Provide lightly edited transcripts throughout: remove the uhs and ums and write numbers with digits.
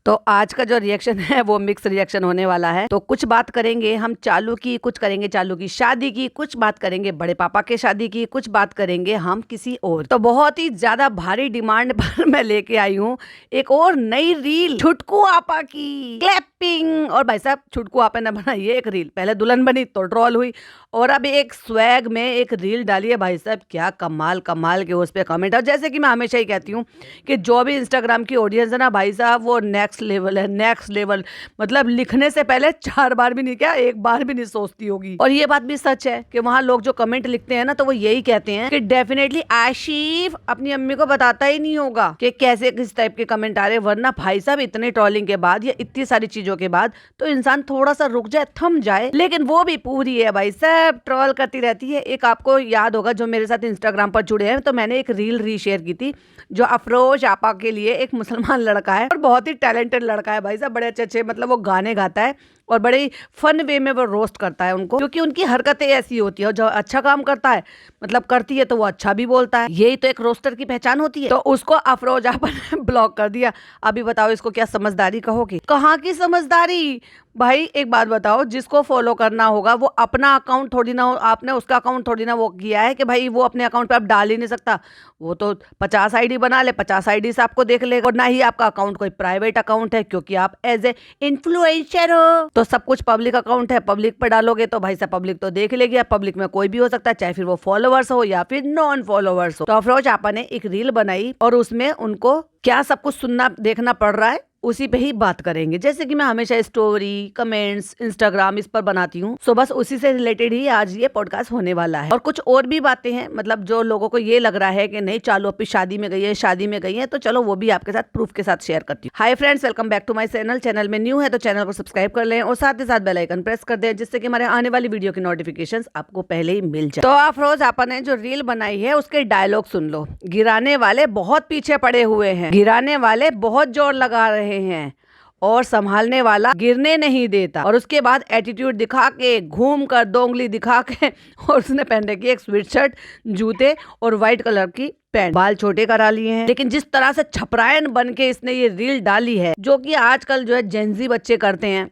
तो आज का जो रिएक्शन है वो मिक्स रिएक्शन होने वाला है। तो कुछ बात करेंगे हम चालू की, कुछ करेंगे चालू की शादी की, कुछ बात करेंगे बड़े पापा के शादी की, कुछ बात करेंगे हम किसी और। तो बहुत ही ज्यादा भारी डिमांड पर मैं लेके आई हूँ एक और नई रील छुटकू आपा की क्लैपिंग। और भाई साहब छुटकू आपा ने बनाई है एक रील, पहले दुल्हन बनी तो ट्रोल हुई और अब एक स्वैग में एक रील डाली है। भाई साहब क्या कमाल कमाल के उस पे कमेंट। और जैसे कि मैं हमेशा ही कहती हूँ कि जो भी इंस्टाग्राम की ऑडियंस है ना भाई साहब वो नेक्स्ट लेवल है, नेक्स्ट लेवल। मतलब लिखने से पहले 4 बार भी नहीं, क्या 1 बार भी नहीं सोचती होगी। और ये बात भी सच है कि वहाँ लोग जो कमेंट लिखते हैं ना तो वो यही कहते हैं कि डेफिनेटली आशिफ अपनी अम्मी को बताता ही नहीं होगा कि कैसे किस टाइप के कमेंट आ रहे। वरना भाई साहब इतने ट्रोलिंग के बाद या इतनी सारी चीजों के बाद तो इंसान थोड़ा सा रुक जाए, थम जाए। लेकिन वो भी पूरी है भाई साहब, ट्रोल करती रहती है। एक आपको याद होगा जो मेरे साथ इंस्टाग्राम पर जुड़े हैं, तो मैंने एक रील रीशेयर की थी जो अफरोज आपा के लिए, एक मुसलमान लड़का है और बहुत ही टैलेंटेड लड़का है भाई साहब, बड़े अच्छे मतलब वो गाने गाता है और बड़े ही फन वे में वो रोस्ट करता है उनको, क्योंकि उनकी हरकतें ऐसी होती है। जो अच्छा काम करता है मतलब करती है तो वो अच्छा भी बोलता है, यही तो एक रोस्टर की पहचान होती है। तो उसको अफरोज आपा ने ब्लॉक कर दिया। अभी बताओ इसको क्या समझदारी कहोगे? कहाँ की समझदारी भाई? एक बात बताओ, जिसको फॉलो करना होगा वो अपना अकाउंट थोड़ी ना, आपने उसका अकाउंट थोड़ी ना वो किया है कि भाई वो अपने अकाउंट पे आप डाल ही नहीं सकता। वो तो 50 आईडी बना ले, 50 आईडी से आपको देख लेगा। और ना ही आपका अकाउंट कोई प्राइवेट अकाउंट है, क्योंकि आप एज ए इन्फ्लुएंसर हो तो सब कुछ पब्लिक अकाउंट है। पब्लिक पर डालोगे तो भाई साहब पब्लिक तो देख लेगी। पब्लिक में कोई भी हो सकता है, चाहे फिर वो फॉलोवर्स हो या फिर नॉन फॉलोवर्स हो। तो अफरोज आपा ने एक रील बनाई और उसमें उनको क्या सब कुछ सुनना देखना पड़ रहा है उसी पे ही बात करेंगे। जैसे कि मैं हमेशा स्टोरी, कमेंट्स, इंस्टाग्राम इस पर बनाती हूँ, सो बस उसी से रिलेटेड ही आज ये पॉडकास्ट होने वाला है। और कुछ और भी बातें हैं, मतलब जो लोगों को ये लग रहा है कि नहीं चालू अपनी शादी में गई है, शादी में गई है, तो चलो वो भी आपके साथ प्रूफ के साथ शेयर करती हूँ। Hi friends, welcome back to my channel. Channel में न्यू है तो चैनल को सब्सक्राइब कर लें और साथ ही साथ बेल आइकन प्रेस कर दें, जिससे कि हमारे आने वाली वीडियो की नोटिफिकेशन आपको पहले ही मिल जाए। तो अफरोज आपा ने जो रील बनाई है उसके डायलॉग सुन लो। गिराने वाले बहुत पीछे पड़े हुए हैं, गिराने वाले बहुत जोर लगा रहे हैं और संभालने वाला गिरने नहीं देता। और उसके बाद एटीट्यूड दिखा के, घूम कर, दोंगली दिखा के, और उसने पहन रखी एक स्वेट शर्ट, जूते और व्हाइट कलर की पैंट, बाल छोटे करा लिए हैं। लेकिन जिस तरह से छपरायन बन के इसने ये रील डाली है, जो कि आजकल जो है जेंजी बच्चे करते हैं,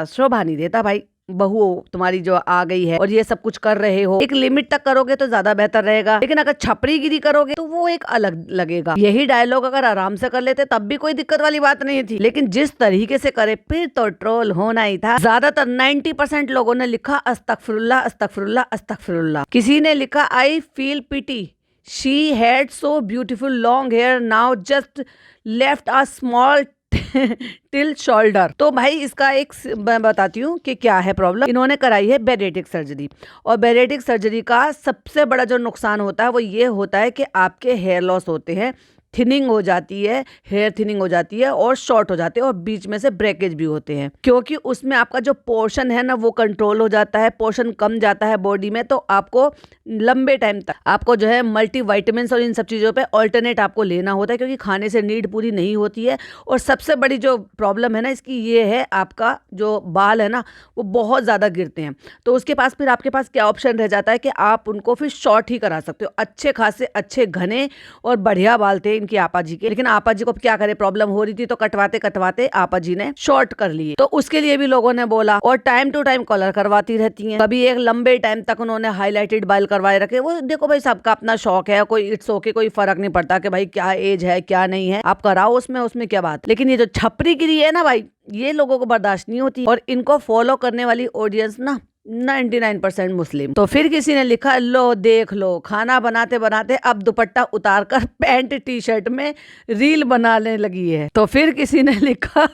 शोभा नहीं देता भाई। बहू तुम्हारी जो आ गई है और ये सब कुछ कर रहे हो, एक लिमिट तक करोगे तो ज्यादा बेहतर रहेगा। लेकिन अगर छपरीगिरी करोगे तो वो एक अलग लगेगा। यही डायलॉग अगर आराम से कर लेते तब भी कोई दिक्कत वाली बात नहीं थी, लेकिन जिस तरीके से करे फिर तो ट्रोल होना ही था। ज्यादातर 90% लोगों ने लिखा अस्तगफिरुल्लाह अस्तगफिरुल्लाह अस्तगफिरुल्लाह। किसी ने लिखा I feel pity, she had so beautiful long hair, now just left a small till shoulder. तो भाई इसका एक मैं बताती हूँ कि क्या है प्रॉब्लम। इन्होंने कराई है बैरेटिक सर्जरी, और बैरेटिक सर्जरी का सबसे बड़ा जो नुकसान होता है वो ये होता है कि आपके हेयर लॉस होते हैं, थिनिंग हो जाती है, हेयर थिनिंग हो जाती है और शॉर्ट हो जाते हैं और बीच में से ब्रेकेज भी होते हैं, क्योंकि उसमें आपका जो पोर्शन है ना वो कंट्रोल हो जाता है, पोर्शन कम जाता है बॉडी में। तो आपको लंबे टाइम तक आपको जो है मल्टी वाइटामिन और इन सब चीज़ों पे ऑल्टरनेट आपको लेना होता है, क्योंकि खाने से नीड पूरी नहीं होती है। और सबसे बड़ी जो प्रॉब्लम है ना इसकी ये है, आपका जो बाल है ना वो बहुत ज़्यादा गिरते हैं। तो उसके पास फिर आपके पास क्या ऑप्शन रह जाता है कि आप उनको फिर शॉर्ट ही करा सकते हो। अच्छे खासे अच्छे घने और बढ़िया बाल थे इनकी आपा जी के, लेकिन आपा जी को क्या करे, प्रॉब्लम हो रही थी तो कटवाते कटवाते आपा जी ने शॉर्ट कर लिए। तो उसके लिए भी लोगों ने बोला, और टाइम टू टाइम कलर करवाती रहती हैं। कभी एक लंबे टाइम तक उन्होंने हाईलाइटेड बाल करवाए रखे। वो देखो भाई सबका अपना शौक है, कोई इट्स ओके, कोई फर्क नहीं पड़ता कि भाई क्या एज है क्या नहीं है, आप कराओ उसमें क्या बात। लेकिन ये जो छपरीगिरी है ना भाई, ये लोगों को बर्दाश्त नहीं होती। और इनको फॉलो करने वाली ऑडियंस ना 99% मुस्लिम। तो फिर किसी ने लिखा, लो देख लो, खाना बनाते बनाते अब दुपट्टा उतारकर पैंट टी शर्ट में रील बनाने लगी है। तो फिर किसी ने लिखा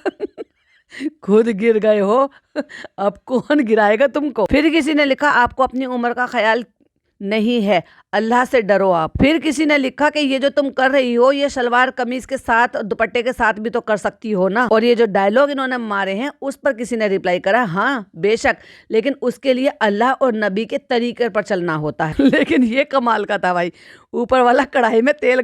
खुद गिर गए हो, अब कौन गिराएगा तुमको। फिर किसी ने लिखा, आपको अपनी उम्र का ख्याल नहीं है, अल्लाह से डरो आप। फिर किसी ने लिखा कि ये जो तुम कर रही हो ये सलवार कमीज के साथ दुपट्टे के साथ भी तो कर सकती हो ना। और ये जो डायलॉग इन्होंने मारे हैं उस पर किसी ने रिप्लाई करा, हाँ बेशक, लेकिन उसके लिए अल्लाह और नबी के तरीके पर चलना होता है। लेकिन ये कमाल का था भाई, ऊपर वाला कढ़ाई में तेल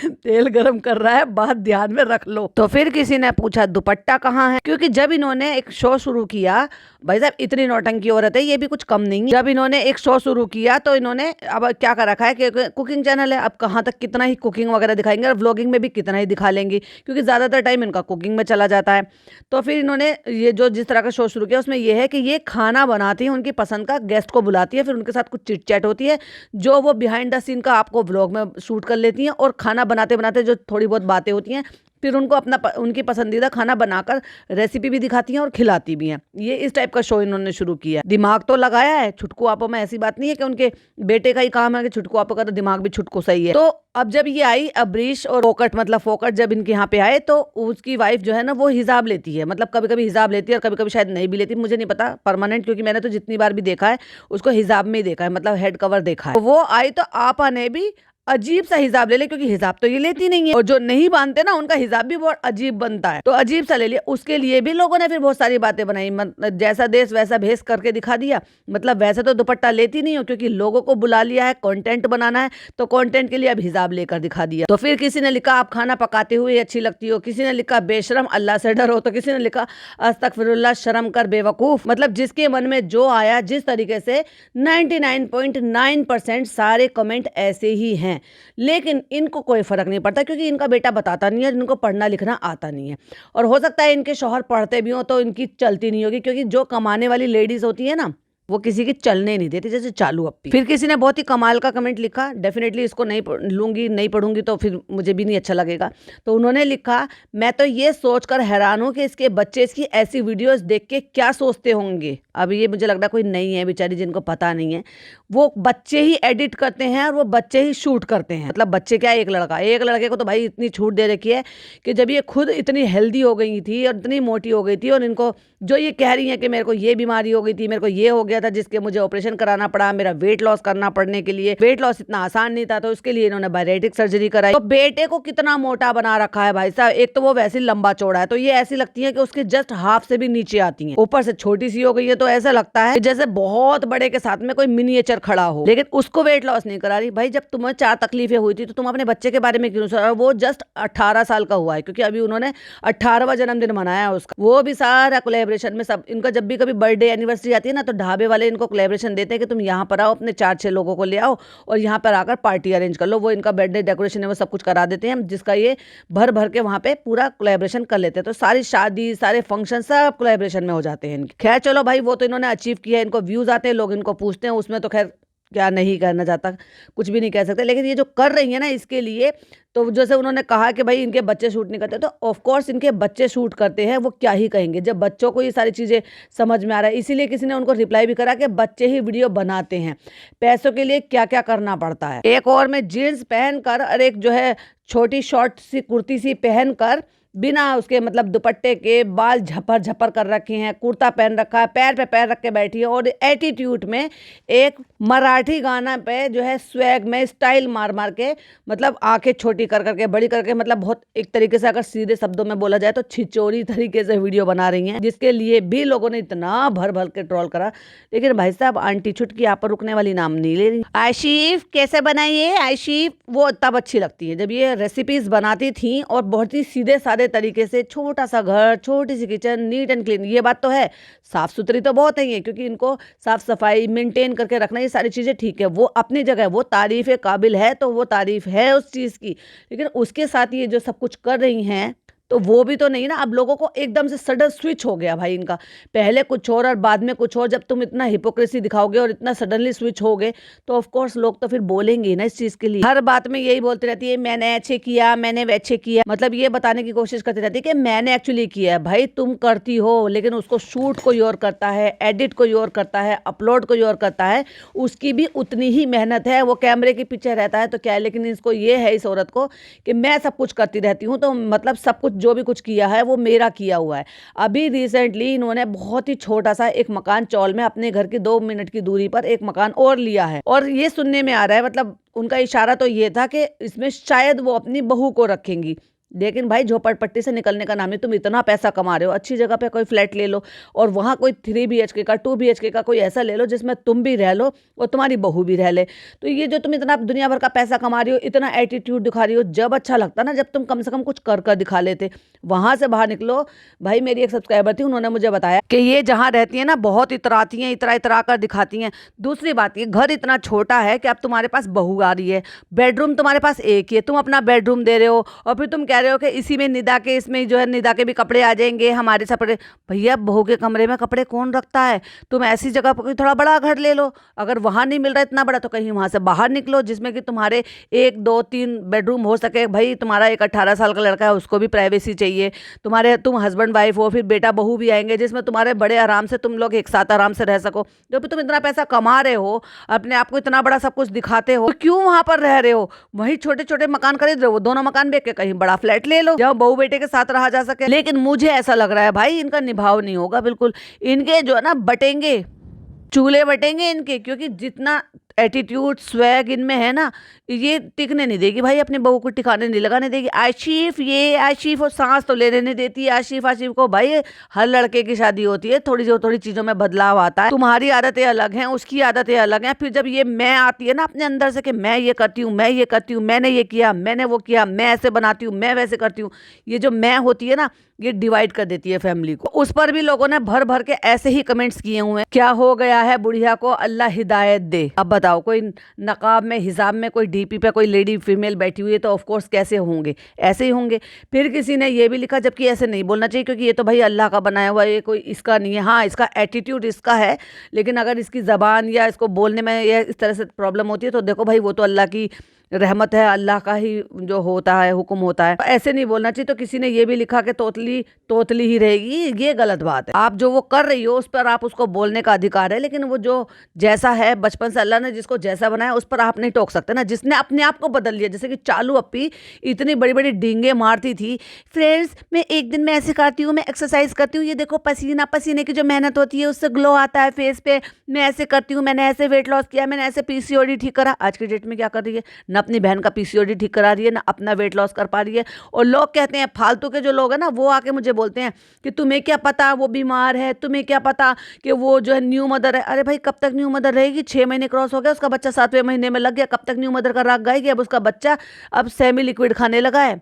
तेल गरम कर रहा है, बात ध्यान में रख लो। तो फिर किसी ने पूछा दुपट्टा कहाँ है, क्योंकि जब इन्होंने एक शो शुरू किया, भाई साहब इतनी नौटंकी औरत है, ये भी कुछ कम नहीं है। जब इन्होंने एक शो शुरू किया तो इन्होंने अब क्या कर रखा है कि कुकिंग चैनल है, अब कहाँ तक कितना ही कुकिंग वगैरह दिखाएंगे, और व्लॉगिंग में भी कितना ही दिखा लेंगी, क्योंकि ज्यादातर टाइम इनका कुकिंग में चला जाता है। तो फिर इन्होंने ये जो जिस तरह का शो शुरू किया उसमें ये है कि ये खाना बनाती है, उनकी पसंद का, गेस्ट को बुलाती है, फिर उनके साथ कुछ चिट चैट होती है, जो वो बिहाइंड द सीन का आपको व्लॉग में शूट कर लेती हैं, और खाना बनाते बनाते जो थोड़ी बहुत बातें होती हैं, फिर उनको उनकी पसंदीदा खाना बनाकर रेसिपी भी दिखाती हैं और खिलाती भी हैं। ये इस टाइप का शो इन्होंने शुरू किया है। दिमाग तो लगाया है छुटकू आपो में, ऐसी बात नहीं है कि उनके बेटे का ही काम है कि छुटकू आपो का तो दिमाग भी छुटकू सही है। तो अब जब ये आई अब्रीश और फोकट, मतलब फोकट जब इनके यहाँ पे आए तो उसकी वाइफ जो है ना वो हिजाब लेती है, मतलब कभी कभी हिजाब लेती है और कभी कभी शायद नहीं भी लेती, मुझे नहीं पता परमानेंट, क्योंकि मैंने तो जितनी बार भी देखा है उसको हिजाब में ही देखा है, मतलब हेड कवर देखा है। तो वो आई तो आपा ने भी अजीब सा हिजाब ले ले, क्योंकि हिजाब तो ये लेती नहीं है, और जो नहीं बांधते ना उनका हिजाब भी बहुत अजीब बनता है, तो अजीब सा ले लिया। उसके लिए भी लोगों ने फिर बहुत सारी बातें बनाई, जैसा देश वैसा भेस करके दिखा दिया, मतलब वैसे तो दुपट्टा लेती नहीं हो, क्योंकि लोगों को बुला लिया है, कंटेंट बनाना है, तो कंटेंट के लिए अब हिजाब लेकर दिखा दिया। तो फिर किसी ने लिखा आप खाना पकाते हुए अच्छी लगती हो, किसी ने लिखा बेशरम अल्लाह से डरो, तो किसी ने लिखा अस्तगफिरुल्लाह शर्म कर बेवकूफ। मतलब जिसके मन में जो आया, जिस तरीके से 99.9% सारे कमेंट ऐसे ही हैं। लेकिन इनको कोई फर्क नहीं पड़ता, क्योंकि इनका बेटा बताता नहीं है, इनको पढ़ना लिखना आता नहीं है, और हो सकता है इनके शौहर पढ़ते भी हो तो इनकी चलती नहीं होगी, क्योंकि जो कमाने वाली लेडीज होती है ना वो किसी की चलने नहीं देती, जैसे चालू अप्पी। फिर किसी ने बहुत ही कमाल का कमेंट लिखा, डेफिनेटली इसको नहीं लूंगी, नहीं पढ़ूंगी तो फिर मुझे भी नहीं अच्छा लगेगा। तो उन्होंने लिखा मैं तो ये सोचकर हैरान हूं कि इसके बच्चे इसकी ऐसी वीडियोस देख के क्या सोचते होंगे। अब ये मुझे लग रहा कोई नहीं है बेचारी जिनको पता नहीं है, वो बच्चे ही एडिट करते हैं और वो बच्चे ही शूट करते हैं। मतलब बच्चे क्या, एक लड़के को तो भाई इतनी छूट दे रखी है कि जब ये खुद इतनी हेल्दी हो गई थी और इतनी मोटी हो गई थी, और इनको जो ये कह रही है कि मेरे को ये बीमारी हो गई थी, मेरे को ये हो गया था जिसके मुझे ऑपरेशन कराना पड़ा, मेरा वेट लॉस करना पड़ने के लिए, वेट लॉस इतना आसान नहीं था तो उसके लिए इन्होंने बायरेटिक सर्जरी कराई। तो बेटे को कितना मोटा बना रखा है भाई साहब, एक तो वो वैसे लंबा चौड़ा है, तो ये ऐसी लगती है कि उसके जस्ट हाफ से भी नीचे आती है, ऊपर से छोटी सी हो गई है, तो ऐसा लगता है जैसे बहुत बड़े के साथ में कोई मिनिएचर खड़ा हो। लेकिन उसको वेट लॉस नहीं करा रही। भाई जब तुम्हें 4 तकलीफें हुई थी तो तुम अपने बच्चे के बारे में क्यों सोच, वो जस्ट 18 साल का हुआ है, क्योंकि अभी उन्होंने 18वां जन्मदिन मनाया उसका। वो भी सारा कोलैबोरेशन में, सब इनका जब भी कभी बर्थडे एनिवर्सरी आती है ना तो ढाबे वाले इनको कोलैबोरेशन देते हैं कि तुम यहाँ पर आओ, अपने 4-6 लोगों को ले आओ और यहाँ पर आकर पार्टी अरेंज कर लो। वो इनका बर्थडे डेकोरेशन है वो सब कुछ करा देते हैं, जिसका ये भर भर के वहाँ पे पूरा कोलैबोरेशन कर लेते हैं। तो सारी शादी, सारे फंक्शन सब कोलैबोरेशन में हो जाते हैं इनके। खैर चलो भाई, वो तो इन्होंने अचीव किया है, इनको व्यूज आते हैं, लोग इनको पूछते हैं, उसमें तो खैर क्या नहीं कहना चाहता, कुछ भी नहीं कह सकते। लेकिन ये जो कर रही है ना इसके लिए, तो जैसे उन्होंने कहा कि भाई इनके बच्चे शूट नहीं करते, तो ऑफ कोर्स इनके बच्चे शूट करते हैं, वो क्या ही कहेंगे जब बच्चों को ये सारी चीज़ें समझ में आ रहा है। इसीलिए किसी ने उनको रिप्लाई भी करा कि बच्चे ही वीडियो बनाते हैं, पैसों के लिए क्या क्या करना पड़ता है। एक और में जीन्स पहनकर और एक जो है छोटी शॉर्ट सी कुर्ती सी पहनकर, बिना उसके मतलब दुपट्टे के, बाल झपर झपर कर रखे हैं, कुर्ता पहन रखा है, पैर पे पैर रख के बैठी है, और एटीट्यूड में एक मराठी गाना पे जो है स्वैग में स्टाइल मार मार के, मतलब आंखें छोटी कर करके, बड़ी करके, मतलब बहुत एक तरीके से अगर सीधे शब्दों में बोला जाए तो छिचोरी तरीके से वीडियो बना रही हैं, जिसके लिए भी लोगों ने इतना भर भर के ट्रोल करा। लेकिन भाई साहब आंटी छुटकी आप पर रुकने वाली नाम नहीं ले रही। आशिफ कैसे बनाइए, आशिफ वो तब अच्छी लगती है जब ये रेसिपीज बनाती थी, और बहुत ही सीधे साधे तरीके से, छोटा सा घर, छोटी सी किचन, नीट एंड क्लीन। ये बात तो है, साफ सुथरी तो बहुत है ये, क्योंकि इनको साफ सफाई मेंटेन करके रखना, ये सारी चीजें ठीक है, वो अपनी जगह वो तारीफ काबिल है, तो वो तारीफ है उस चीज की। लेकिन उसके साथ ये जो सब कुछ कर रही हैं तो वो भी तो नहीं ना। अब लोगों को एकदम से सडन स्विच हो गया भाई इनका, पहले कुछ और बाद में कुछ और। जब तुम इतना हिपोक्रेसी दिखाओगे और इतना सडनली स्विच हो गए तो ऑफ कोर्स लोग तो फिर बोलेंगे ना इस चीज के लिए। हर बात में यही बोलती रहती है मैंने अच्छे किया, मैंने वैसे किया, मतलब ये बताने की कोशिश करती रहती है कि मैंने एक्चुअली किया है। भाई तुम करती हो, लेकिन उसको शूट कोई और करता है, एडिट कोई और करता है, अपलोड कोई और करता है, उसकी भी उतनी ही मेहनत है। वो कैमरे के पीछे रहता है तो क्या है, लेकिन इसको ये है, इस औरत को, कि मैं सब कुछ करती रहती हूँ, तो मतलब सब कुछ जो भी कुछ किया है वो मेरा किया हुआ है। अभी रिसेंटली इन्होंने बहुत ही छोटा सा एक मकान चौल में अपने घर की 2 मिनट की दूरी पर एक मकान और लिया है, और ये सुनने में आ रहा है, मतलब उनका इशारा तो ये था कि इसमें शायद वो अपनी बहू को रखेंगी। लेकिन भाई झोपड़पट्टी से निकलने का नाम नहीं। तुम इतना पैसा कमा रहे हो, अच्छी जगह पे कोई फ्लैट ले लो और वहाँ कोई 3 BHK का 2 BHK का कोई ऐसा ले लो जिसमें तुम भी रह लो और तुम्हारी बहू भी रह ले। तो ये जो तुम इतना दुनिया भर का पैसा कमा रही हो, इतना एटीट्यूड दिखा रही हो, जब अच्छा लगता ना जब तुम कम से कम कुछ कर कर दिखा लेते। वहां से बाहर निकलो। भाई मेरी एक सब्सक्राइबर थी, उन्होंने मुझे बताया कि ये जहाँ रहती है ना बहुत इतराती हैं, इतरा इतरा कर दिखाती हैं। दूसरी बात ये घर इतना छोटा है कि अब तुम्हारे पास बहू आ रही है, बेडरूम तुम्हारे पास एक ही है, तुम अपना बेडरूम दे रहे हो और फिर तुम कह रहे हो कि इसी में निदा के, इसमें जो है निदा के भी कपड़े आ जाएंगे, हमारे कपड़े। भैया बहू के कमरे में कपड़े कौन रखता है? तुम ऐसी जगह पर कोई थोड़ा बड़ा घर ले लो। अगर वहां नहीं मिल रहा इतना बड़ा तो कहीं वहां से बाहर निकलो जिसमें कि तुम्हारे 1 2 3 बेडरूम हो सके। भाई तुम्हारा एक 18 साल का लड़का है, उसको भी प्राइवेसी चाहिए। तुम हस्बैंड वाइफ हो, फिर बेटा बहू भी आएंगे जिसमें तुम्हारे बड़े आराम से तुम लोग एक साथ आराम से रह सको। जब तुम इतना पैसा कमा रहे हो, अपने आप को इतना बड़ा सब कुछ दिखाते हो, तो क्यों वहां पर रह रहे हो? वही छोटे छोटे मकान खरीद रहे हो, दोनों मकान बेच के कहीं बड़ा फ्लैट ले लो जहाँ बहू बेटे के साथ रहा जा सके। लेकिन मुझे ऐसा लग रहा है भाई इनका निभाव नहीं होगा बिल्कुल। इनके जो है ना बटेंगे, चूल्हे बटेंगे इनके, क्योंकि जितना एटीट्यूड स्वैग इनमें है ना, ये टिकने नहीं देगी भाई, अपने बहू को टिकाने नहीं लगाने देगी। आशिफ ये आशिफ और सांस तो लेने नहीं देती है आशिफ। आशिफ को भाई हर लड़के की शादी होती है, थोड़ी चीजों में बदलाव आता है। तुम्हारी आदतें अलग हैं, उसकी आदतें अलग हैं। फिर जब ये मैं आती है ना अपने अंदर से कि मैं ये करती हूँ, मैं ये करती हूँ, मैंने ये किया, मैंने वो किया, मैं ऐसे बनाती हूँ, मैं वैसे करती हूँ, ये जो मैं होती है ना, ये डिवाइड कर देती है फैमिली को। उस पर भी लोगों ने भर भर के ऐसे ही कमेंट्स किए हुए हैं, क्या हो गया है बुढ़िया को, अल्लाह हिदायत दे। अब बताओ, कोई नकाब में हिजाब में कोई डीपी पे कोई लेडी फीमेल बैठी हुई है तो ऑफ कोर्स कैसे होंगे, ऐसे ही होंगे। फिर किसी ने ये भी लिखा, जबकि ऐसे नहीं बोलना चाहिए क्योंकि ये तो भाई अल्लाह का बनाया हुआ, ये कोई इसका नहीं है। हाँ, इसका एटीट्यूड इसका है, लेकिन अगर इसकी जबान या इसको बोलने में या इस तरह से प्रॉब्लम होती है तो देखो भाई वो तो अल्लाह की रहमत है, अल्लाह का ही जो होता है हुक्म होता है, ऐसे नहीं बोलना चाहिए। तो किसी ने ये भी लिखा कि तोतली तोतली ही रहेगी, ये गलत बात है। आप जो वो कर रही हो उस पर आप उसको बोलने का अधिकार है, लेकिन वो जो जैसा है बचपन से अल्लाह ने जिसको जैसा बनाया उस पर आप नहीं टोक सकते ना। जिसने अपने आप को बदल लिया, जैसे कि चालू अप्पी इतनी बड़ी बड़ी डींगे मारती थी, फ्रेंड्स मैं एक दिन में ऐसे करती हूँ, मैं एक्सरसाइज करती हूँ, ये देखो पसीना पसीने की जो मेहनत होती है उससे ग्लो आता है फेस पे, मैं ऐसे करती हूँ, मैंने ऐसे वेट लॉस किया, मैंने ऐसे पीसीओडी ठीक करा। आज की डेट में क्या कर रही है? न अपनी बहन का पीसीओडी ठीक करा रही है, ना अपना वेट लॉस कर पा रही है। और लोग कहते हैं, फालतू के जो लोग हैं ना, वो आके मुझे बोलते हैं कि तुम्हें क्या पता वो बीमार है, तुम्हें क्या पता कि वो जो है न्यू मदर है। अरे भाई कब तक न्यू मदर रहेगी? 6 महीने क्रॉस हो गया, उसका बच्चा 7वें महीने में लग गया, कब तक न्यू मदर का राग गाएगी? अब उसका बच्चा अब सेमी लिक्विड खाने लगा है,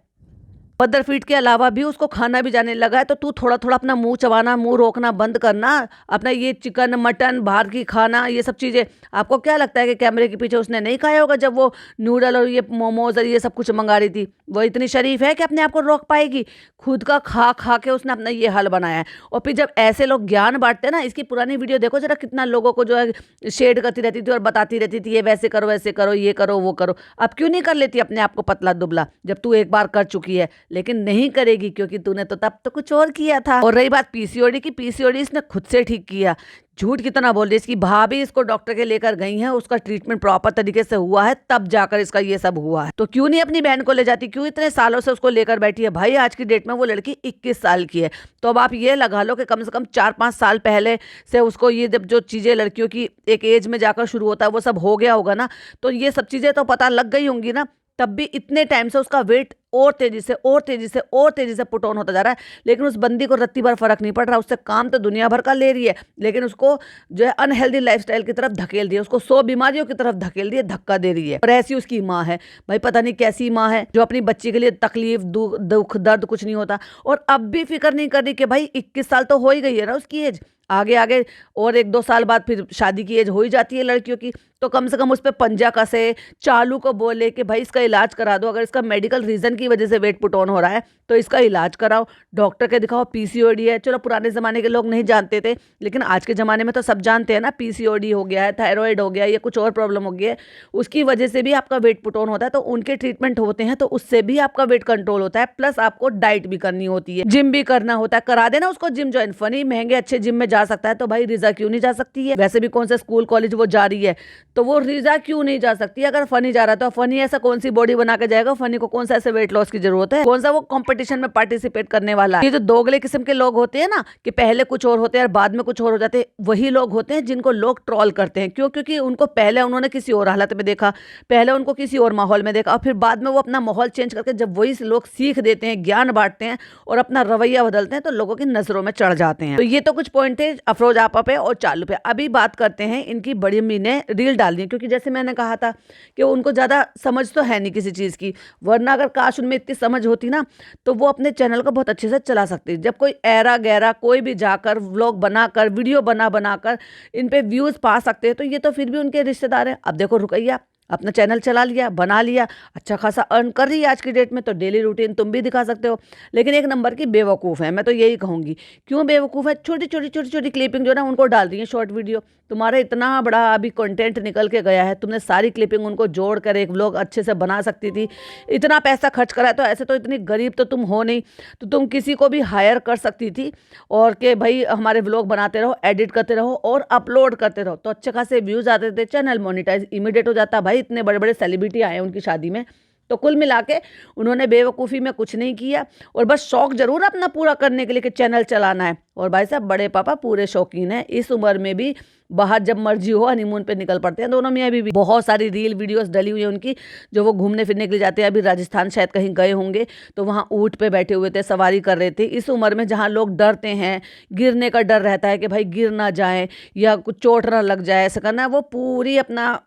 मदर फीड के अलावा भी उसको खाना भी जाने लगा है। तो तू थोड़ा थोड़ा अपना मुंह चबाना, मुंह रोकना बंद करना, अपना ये चिकन मटन बाहर की खाना, ये सब चीज़ें। आपको क्या लगता है कि कैमरे के पीछे उसने नहीं खाया होगा जब वो नूडल और ये मोमोज और ये सब कुछ मंगा रही थी? वो इतनी शरीफ है कि अपने आप को रोक पाएगी? खुद का खा खा के उसने अपना ये हाल बनाया है। और फिर जब ऐसे लोग ज्ञान बांटते हैं ना, इसकी पुरानी वीडियो देखो जरा, कितना लोगों को जो है शेड करती रहती थी और बताती रहती थी ये वैसे करो, वैसे करो, ये करो, वो करो। अब क्यों नहीं कर लेती अपने आप को पतला दुबला, जब तू एक बार कर चुकी है? लेकिन नहीं करेगी क्योंकि तूने तो तब तो कुछ और किया था। और रही बात पीसीओडी की, पीसीओडी इसने खुद से ठीक किया। झूठ कितना बोल रही है, इसकी भाभी इसको डॉक्टर के लेकर गई है, उसका ट्रीटमेंट प्रॉपर तरीके से हुआ है, तब जाकर इसका ये सब हुआ है। तो क्यों नहीं अपनी बहन को ले जाती? क्यों इतने सालों से उसको लेकर बैठी है? भाई आज की डेट में वो लड़की 21 साल की है, तो अब आप ये लगा लो कि कम से कम 4-5 साल पहले से उसको ये जब जो चीजें लड़कियों की एक एज में जाकर शुरू होता है वो सब हो गया होगा ना, तो ये सब चीजें तो पता लग गई होंगी ना। तब भी इतने टाइम से उसका वेट और तेजी से और तेजी से और तेजी से पुट ऑन होता जा रहा है, लेकिन उस बंदी को रत्ती भर फर्क नहीं पड़ रहा। उससे काम तो दुनिया भर का ले रही है, लेकिन उसको जो है अनहेल्दी लाइफस्टाइल की तरफ धकेल दिया, उसको 100 बीमारियों की तरफ धकेल दिया, धक्का दे रही है। और ऐसी उसकी माँ है, भाई पता नहीं कैसी माँ है जो अपनी बच्ची के लिए तकलीफ दुख दर्द कुछ नहीं होता, और अब भी फिक्र नहीं कर रही कि भाई 21 साल तो हो ही गई है ना उसकी एज, आगे आगे और 1-2 साल बाद फिर शादी की एज हो ही जाती है लड़कियों की। तो कम से कम उस पर पंजा कसे, चालू को बोले कि भाई इसका इलाज करा दो, अगर इसका मेडिकल रीजन की वजह से वेट पुट ऑन हो रहा है तो इसका इलाज कराओ, डॉक्टर के दिखाओ। पीसीओडी है, चलो पुराने ज़माने के लोग नहीं जानते थे, लेकिन आज के ज़माने में तो सब जानते हैं ना, पीसीओडी हो गया है, थायराइड हो गया है, या कुछ और प्रॉब्लम हो गया है, उसकी वजह से भी आपका वेट पुट ऑन होता है। तो उनके ट्रीटमेंट होते हैं, तो उससे भी आपका वेट कंट्रोल होता है, प्लस आपको डाइट भी करनी होती है, जिम भी करना होता है। करा देना उसको जिम ज्वाइन, फनी महंगे अच्छे जिम में जा सकता है, तो भाई रिजा क्यों नहीं जा सकती है? वैसे भी कौन सा स्कूल कॉलेज वो जा रही है, तो वो रिजा क्यों नहीं जा सकती? अगर फनी जा रहा है तो फनी ऐसा कौन सी बॉडी बना के जाएगा? फनी को कौन सा ऐसे वेट वेट लॉस की जरूरत है, कौन सा वो कंपटीशन में पार्टिसिपेट करने वाला है। ये जो दोगले किस्म के लोग होते हैं ना कि पहले कुछ और होते हैं और बाद में कुछ और हो जाते हैं, वही लोग होते हैं जिनको लोग ट्रोल करते हैं। क्यों? क्योंकि उनको पहले उन्होंने किसी और हालत में देखा, पहले उनको किसी और माहौल में देखा और फिर बाद में वो अपना माहौल चेंज करके जब वही लोग सीख देते हैं, ज्ञान बांटते हैं और अपना रवैया बदलते हैं तो लोगों की नजरों में चढ़ जाते हैं। तो ये तो कुछ पॉइंट थे अफरोज आपा पे और चालू पे। अभी बात करते हैं इनकी बड़ी अम्मी ने रील डालनी, क्योंकि जैसे मैंने कहा था कि उनको ज्यादा समझ तो है नहीं किसी चीज की, वरना अगर काश उनमें इतनी समझ होती ना तो वो अपने चैनल को बहुत अच्छे से चला सकती। जब कोई ऐरा गहरा कोई भी जाकर व्लॉग बनाकर वीडियो बनाकर इन पे व्यूज पा सकते हैं, तो ये तो फिर भी उनके रिश्तेदार हैं। अब देखो रुकैया अपना चैनल चला लिया, बना लिया, अच्छा खासा अर्न कर रही है आज की डेट में, तो डेली रूटीन तुम भी दिखा सकते हो। लेकिन एक नंबर की बेवकूफ़ है, मैं तो यही कहूँगी। क्यों बेवकूफ़ है? छोटी छोटी क्लिपिंग जो ना उनको डाल दी है, शॉर्ट वीडियो। तुम्हारा इतना बड़ा अभी कंटेंट निकल के गया है, तुमने सारी क्लिपिंग उनको जोड़ कर एक व्लॉग अच्छे से बना सकती थी। इतना पैसा खर्च करा है तो ऐसे तो इतनी गरीब तो तुम हो नहीं, तो तुम किसी को भी हायर कर सकती थी और कि भाई हमारे व्लॉग बनाते रहो, एडिट करते रहो और अपलोड करते रहो, तो अच्छे खासे व्यूज़ आते थे, चैनल मोनिटाइज इमीडिएट हो जाता। भाई इतने बड़े बड़े सेलिब्रिटी आए उनकी शादी में, तो कुल मिला के उन्होंने बेवकूफ़ी में कुछ नहीं किया और बस शौक जरूर अपना पूरा करने के लिए कि चैनल चलाना है। और भाई साहब बड़े पापा पूरे शौकीन हैं, इस उम्र में भी बाहर जब मर्जी हो हनीमून पे निकल पड़ते हैं दोनों मियाँ बीवी। बहुत सारी रील वीडियोस डली हुई है उनकी, जो वो घूमने फिरने के लिए जाते हैं। अभी राजस्थान शायद कहीं गए होंगे तो वहाँ ऊँट पे बैठे हुए थे, सवारी कर रहे थे। इस उम्र में जहाँ लोग डरते हैं, गिरने का डर रहता है कि भाई गिर ना जाए या कुछ चोट ना लग जाए, ऐसा करना, वो पूरी अपना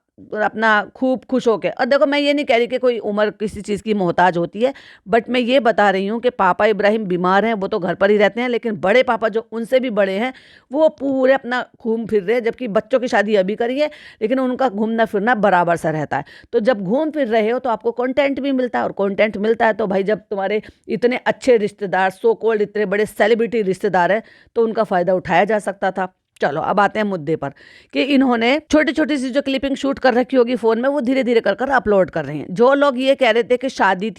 खूब खुश होके। और देखो मैं ये नहीं कह रही कि कोई उम्र किसी चीज़ की मोहताज होती है, बट मैं ये बता रही हूँ कि पापा इब्राहिम बीमार हैं, वो तो घर पर ही रहते हैं, लेकिन बड़े पापा जो उनसे भी बड़े हैं वो पूरे अपना घूम फिर रहे हैं। जबकि बच्चों की शादी अभी करी है लेकिन उनका घूमना फिरना बराबर सा रहता है। तो जब घूम फिर रहे हो तो आपको कंटेंट भी मिलता है, और कंटेंट मिलता है तो भाई जब तुम्हारे इतने अच्छे रिश्तेदार, सो कॉल्ड इतने बड़े सेलिब्रिटी रिश्तेदार हैं, तो उनका फ़ायदा उठाया जा सकता था। चलो अब आते हैं मुद्दे पर कि इन्होंने छोटी छोटी सी जो क्लिपिंग शूट कर रखी होगी फोन में, वो धीरे धीरे कर अपलोड कर रहे हैं। जो लोग ये कह रहे थे कि शादी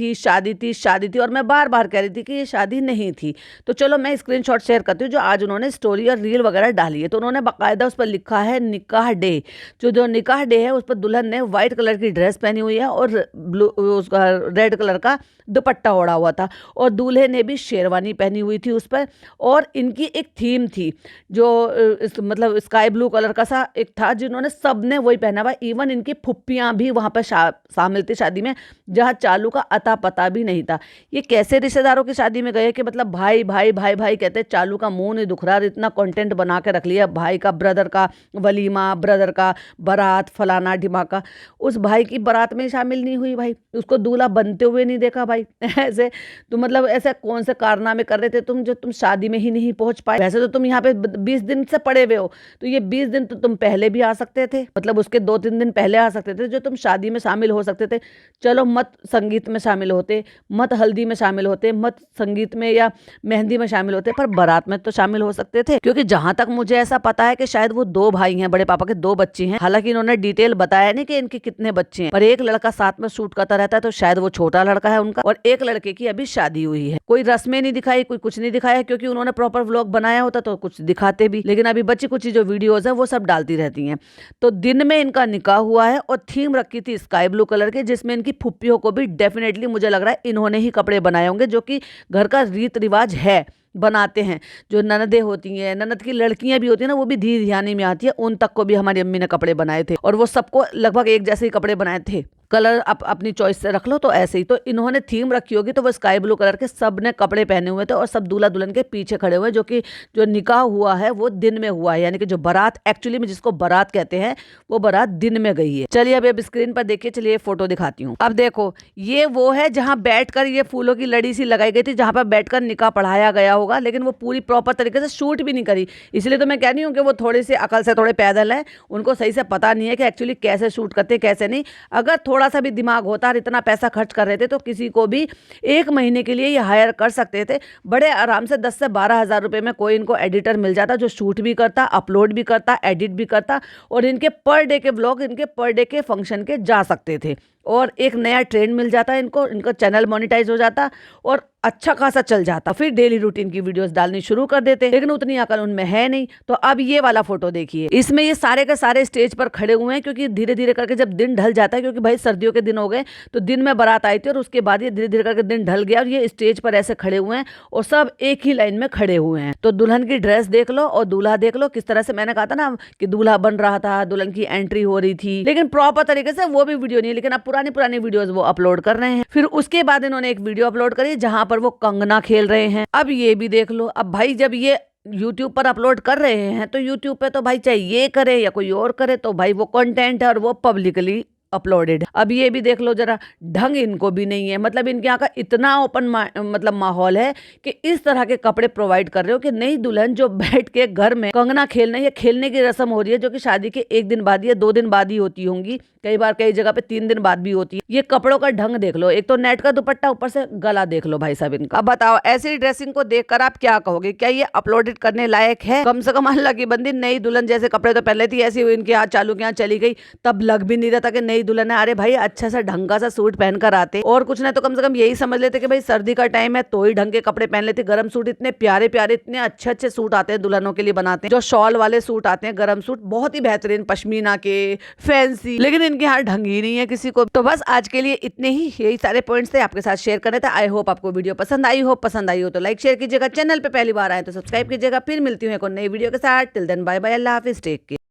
थी और मैं बार बार कह रही थी कि ये शादी नहीं थी, तो चलो मैं स्क्रीनशॉट शेयर करती हूँ जो आज उन्होंने स्टोरी और रील वगैरह डाली है। तो उन्होंने बाकायदा उस पर लिखा है निकाह डे। जो निकाह डे है उस पर दुल्हन ने व्हाइट कलर की ड्रेस पहनी हुई है और ब्लू उसका रेड कलर का दुपट्टा ओढ़ा हुआ था, और दूल्हे ने भी शेरवानी पहनी हुई थी उस पर। और इनकी एक थीम थी जो मतलब स्काई ब्लू कलर का सा एक था, जिन्होंने सबने वही पहना हुआ। इवन इनकी फुप्पियाँ भी वहाँ पर शामिल थी शादी में, जहाँ चालू का अता पता भी नहीं था। ये कैसे रिश्तेदारों की शादी में गए कि मतलब भाई भाई भाई भाई कहते, चालू का मुंह नहीं दुख रहा, इतना कंटेंट बना के रख लिया। भाई का ब्रदर का वलीमा, ब्रदर का बारात, फलाना ढिमाका। उस भाई की बारात में शामिल नहीं हुई भाई, उसको दूल्हा बनते हुए नहीं देखा भाई। ऐसे तो मतलब ऐसे कौन से कारनामे कर रहे थे तुम जो तुम शादी में ही नहीं पहुंच पाए? वैसे तो तुम यहाँ पे 20 दिन से पड़े हुए हो, तो ये 20 दिन तो तुम पहले भी आ सकते थे, मतलब उसके 2-3 दिन पहले आ सकते थे, जो तुम शादी में शामिल हो सकते थे। चलो मत संगीत में शामिल होते, मत हल्दी में शामिल होते, मत संगीत में या मेहंदी में शामिल होते, पर बारात में तो शामिल हो सकते थे। क्योंकि जहां तक मुझे ऐसा पता है कि शायद वो 2 भाई हैं, बड़े पापा के 2 बच्चे हैं। हालांकि इन्होंने डिटेल बताया नहीं कि इनके कितने बच्चे हैं, पर एक लड़का साथ में शूट करता रहता है, तो शायद वो छोटा लड़का है उनका, और एक लड़के की अभी शादी हुई है। कोई रस्में नहीं दिखाई, कोई कुछ नहीं दिखाया, क्योंकि उन्होंने प्रॉपर व्लॉग बनाया होता तो कुछ दिखाते भी। लेकिन अभी बच्ची कुछ जो वीडियोस है वो सब डालती रहती हैं। तो दिन में इनका निकाह हुआ है और थीम रखी थी स्काई ब्लू कलर के, जिसमें इनकी फुप्पियों को भी डेफिनेटली मुझे लग रहा है इन्होंने ही कपड़े बनाए होंगे, जो कि घर का रीत रिवाज है, बनाते हैं। जो ननदें होती हैं, ननद की लड़कियां भी होती हैं ना, वो भी धी ध्यानी में आती है, उन तक को भी हमारी अम्मी ने कपड़े बनाए थे, और वो सबको लगभग एक जैसे ही कपड़े बनाए थे। कलर अपनी चॉइस से रख लो, तो ऐसे ही तो इन्होंने थीम रखी होगी, तो वो स्काई ब्लू कलर के सब ने कपड़े पहने हुए थे और सब दूल्हा दुल्हन के पीछे खड़े हुए, जो कि जो निकाह हुआ है वो दिन में हुआ है, यानी कि जो बारात एक्चुअली में जिसको बारात कहते हैं वो बारात दिन में गई है। चलिए अब स्क्रीन पर देखिए, चलिए फोटो दिखाती हूँ। अब देखो ये वो है जहाँ बैठकर ये फूलों की लड़ी सी लगाई गई थी, जहाँ पर बैठकर निकाह पढ़ाया गया होगा, लेकिन वो पूरी प्रॉपर तरीके से शूट भी नहीं करी। इसलिए तो मैं कह रही हूँ कि वो थोड़ी सी अकल से थोड़े पैदल है, उनको सही से पता नहीं है कि एक्चुअली कैसे शूट करते कैसे नहीं। अगर थोड़ा सा भी दिमाग होता और इतना पैसा खर्च कर रहे थे तो किसी को भी 1 महीने के लिए ये हायर कर सकते थे बड़े आराम से। 10 से 12 हज़ार रुपये में कोई इनको एडिटर मिल जाता जो शूट भी करता, अपलोड भी करता, एडिट भी करता, और इनके पर डे के व्लॉग, इनके पर डे के फंक्शन के जा सकते थे। और एक नया ट्रेंड मिल जाता है इनको, इनका चैनल मोनेटाइज हो जाता और अच्छा खासा चल जाता। फिर डेली रूटीन की वीडियोस डालनी शुरू कर देते, लेकिन उतनी अकल उनमें है नहीं। तो अब ये वाला फोटो देखिए, इसमें ये सारे के सारे स्टेज पर खड़े हुए हैं, क्योंकि धीरे धीरे करके जब दिन ढल जाता है, क्योंकि भाई सर्दियों के दिन हो गए, तो दिन में बारात आई थी और उसके बाद ये धीरे धीरे करके दिन ढल गया और ये स्टेज पर ऐसे खड़े हुए हैं और सब एक ही लाइन में खड़े हुए हैं। तो दुल्हन की ड्रेस देख लो और दूल्हा देख लो किस तरह से, मैंने कहा था ना कि दूल्हा बन रहा था, दुल्हन की एंट्री हो रही थी, लेकिन प्रॉपर तरीके से वो भी वीडियो नहीं है। लेकिन अब पुरानी पुरानी वीडियोस वो अपलोड कर रहे हैं। फिर उसके बाद इन्होंने एक वीडियो अपलोड करी जहां पर वो कंगना खेल रहे हैं। अब ये भी देख लो। अब भाई जब ये YouTube पर अपलोड कर रहे हैं तो YouTube पे तो भाई चाहे ये करे या कोई और करे, तो भाई वो कंटेंट है और वो पब्लिकली अपलोडेड। अब ये भी देख लो जरा, ढंग इनको भी नहीं है। मतलब इनके यहाँ का इतना ओपन मतलब माहौल है कि इस तरह के कपड़े प्रोवाइड कर रहे हो कि नई दुल्हन जो बैठ के घर में कंगना खेलने या खेलने की रस्म हो रही है, जो कि शादी के 1 दिन बाद या 2 दिन बाद ही होती होंगी, कई बार कई जगह पे 3 दिन बाद भी होती है। ये कपड़ों का ढंग देख लो, एक तो नेट का दुपट्टा, ऊपर से गला देख लो भाई साहब इनका। अब बताओ ऐसी ड्रेसिंग को देखकर आप क्या कहोगे? क्या ये अपलोडेड करने लायक है? कम से कम अल्लाह की बंदी, नई दुल्हन जैसे कपड़े तो पहले थी, ऐसी इनके यहाँ चालू के यहाँ चली गई, तब लग भी नहीं रहा था कि नई दुल्हन है। अरे भाई अच्छा सा ढंगा सा सूट पहन कर आते, और कुछ नहीं तो कम से कम यही समझ लेते कि भाई सर्दी का टाइम है तो ही ढंग के कपड़े पहन लेते। गरम सूट इतने प्यारे प्यारे, इतने अच्छे अच्छे सूट आते हैं दुल्हनों के लिए बनाते हैं, जो शॉल वाले सूट आते हैं, गरम सूट बहुत ही बेहतरीन पश्मीना के, फैंसी, लेकिन इनके यहाँ ढंग ही नहीं है किसी को। तो बस आज के लिए इतने ही, यही सारे पॉइंट्स थे आपके साथ शेयर करने थे। आई होप आपको वीडियो पसंद आई हो। पसंद आई हो तो लाइक शेयर कीजिएगा, चैनल पे पहली बार आए तो सब्सक्राइब कीजिएगा। फिर मिलती हूँ एक और नई वीडियो के साथ। टिल देन बाय बाय, अल्लाह हाफिज, टेक केयर।